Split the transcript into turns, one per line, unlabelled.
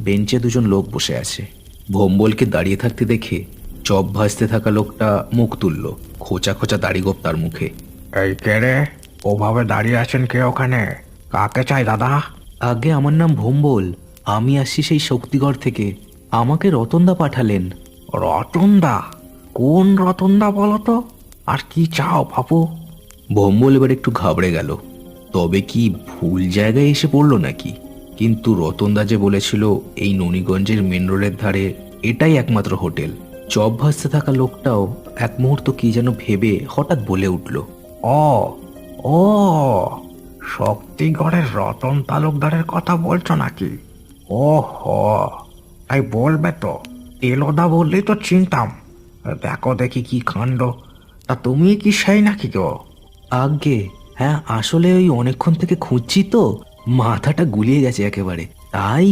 বেঞ্চে দুজন লোক বসে আছে। ভোম্বলকে দাঁড়িয়ে থাকতে দেখে চপ ভাজতে থাকা লোকটা মুখ তুলল। খোঁচা খোঁচা দাড়িগোপ তার মুখে।
এই কে রে? ওভাবে দাঁড়িয়ে আছেন কে ওখানে? কাকে চাই দাদা?
আগে আমার নাম ভোম্বল, আমি আসছি সেই শক্তিগড় থেকে। আমাকে রতনদা পাঠালেন।
রতনদা? কোন রতনদা বলো তো? আর কি চাও বাবু?
ভোম্বল এবার একটু ঘাবড়ে গেল। তবে কি ভুল জায়গায় এসে পড়লো নাকি? কিন্তু রতনদা যে বলেছিল এই ননীগঞ্জের মেন রোডের ধারে এটাই একমাত্র হোটেল। চপ ভাজতে থাকা লোকটাও এক মুহূর্ত কি যেন ভেবে হঠাৎ বলে উঠল,
ও ও শক্তিগড়ের রতন তালুকদারের কথা বলছো নাকি? ও হো, তাই বলবে তো। এলোদা বললেই তো চিনতাম। দেখো দেখি কি কাণ্ড। তা তুমি কি সেই নাকি গো?
আজ্ঞে হ্যাঁ, আসলে ওই অনেকক্ষণ থেকে খুঁজছি তো মাথাটা গুলিয়ে গেছে একেবারে। তাই